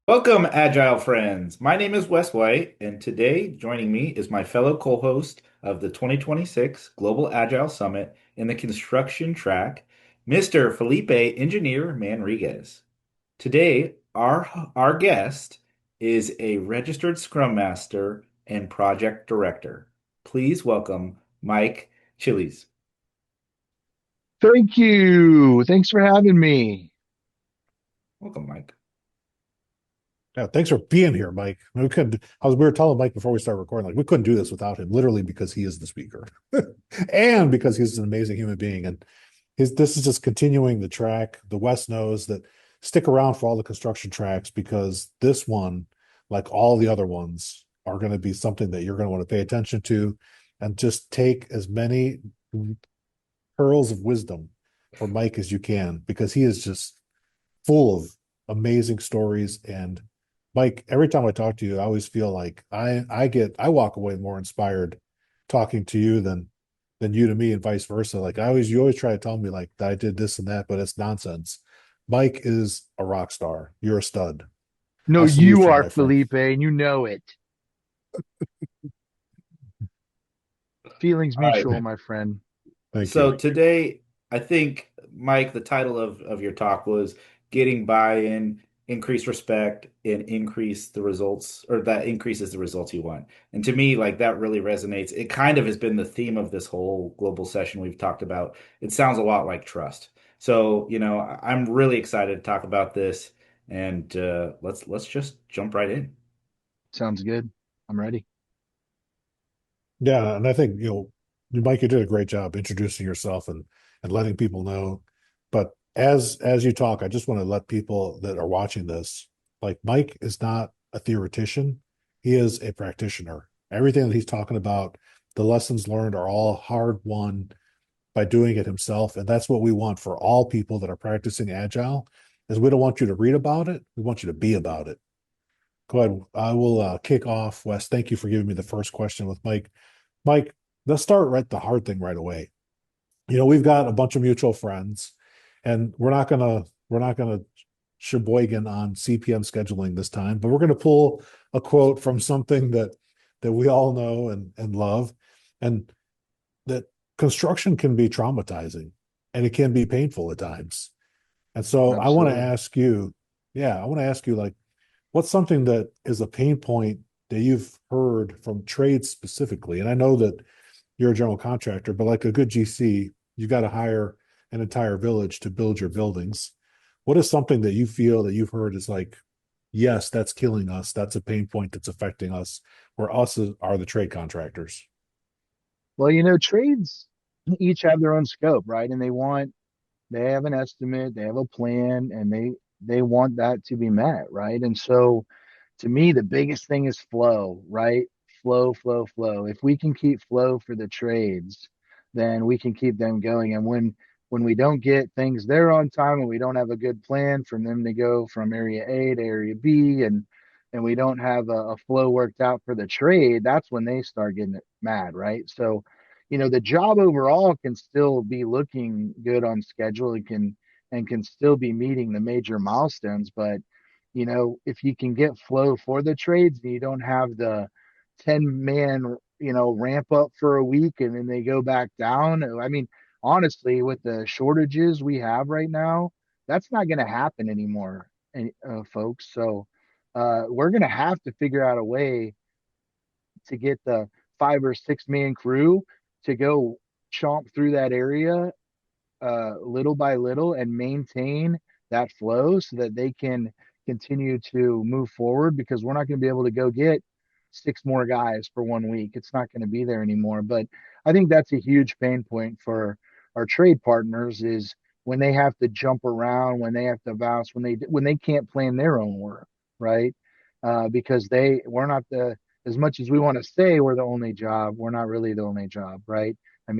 Welcome, Agile friends. My name is Wes White, and today joining me is my fellow co-host of the 2026 Global Agile Summit in the construction track, Mr. Felipe Engineer Manriguez. Today, our guest is a registered Scrum Master and Project Director. Please welcome Mike Chiles. Thank you. Thanks for having me. Welcome, Mike. Yeah, thanks for being here, Mike. We were telling Mike before we started recording, like we couldn't do this without him, literally because he is the speaker. And because he's an amazing human being. And this is just continuing the track. The West knows that stick around for all the construction tracks because this one, like all the other ones, are going to be something that you're going to want to pay attention to and just take as many pearls of wisdom from Mike as you can because he is just full of amazing stories. And Mike, every time I talk to you, I always feel like I walk away more inspired talking to you than you to me, and vice versa. Like you always try to tell me like that I did this and that, but it's nonsense. Mike is a rock star. You're a stud. No, I you salute you, are my friend. Felipe, and you know it. Feelings All right. mutual, my friend. Thank So you. today, I think, Mike, the title of your talk was getting buy-in, increase respect, and increase the results, or that increases the results you want. And to me, like that really resonates. It kind of has been the theme of this whole global session we've talked about. It sounds a lot like trust. So, I'm really excited to talk about this, and let's just jump right in. Sounds good. I'm ready. Yeah, and I think Mike, you did a great job introducing yourself and letting people know. But as you talk, I just want to let people that are watching this, like Mike is not a theoretician, he is a practitioner. Everything that he's talking about, the lessons learned are all hard won by doing it himself, and that's what we want for all people that are practicing agile. Is we don't want you to read about it, we want you to be about it. Go ahead. I will kick off, Wes. Thank you for giving me the first question with Mike. Mike, let's start right the hard thing right away. We've got a bunch of mutual friends, and we're not gonna sheboygan on CPM scheduling this time, but we're gonna pull a quote from something that we all know and love, and that construction can be traumatizing and it can be painful at times. And so I want to Absolutely. ask you, yeah, I want to ask you like what's something that is a pain point that you've heard from trades specifically? And I know that you're a general contractor, but like a good GC, you got to hire an entire village to build your buildings. What is something that you feel that you've heard is like, yes, that's killing us. That's a pain point that's affecting us, where us are the trade contractors. Well, trades each have their own scope, right? And they have an estimate, they have a plan, and they want that to be met, right? And so to me, the biggest thing is flow, right? Flow, flow, flow. If we can keep flow for the trades, then we can keep them going. And when we don't get things there on time and we don't have a good plan for them to go from area A to area B and we don't have a flow worked out for the trade, that's when they start getting mad, right? So, the job overall can still be looking good on schedule. It can still be meeting the major milestones, but if you can get flow for the trades and you don't have the 10-man, ramp up for a week and then they go back down. I mean, honestly, with the shortages we have right now, that's not going to happen anymore, folks. So we're going to have to figure out a way to get the 5 or 6 man crew to go chomp through that area little by little and maintain that flow so that they can continue to move forward because we're not going to be able to go get 6 more guys for 1 week. It's not going to be there anymore. But I think that's a huge pain point for our trade partners is when they have to jump around, when they have to bounce, when they can't plan their own work, right? Because we're not the as much as we want to say we're the only job, we're not really the only job, right?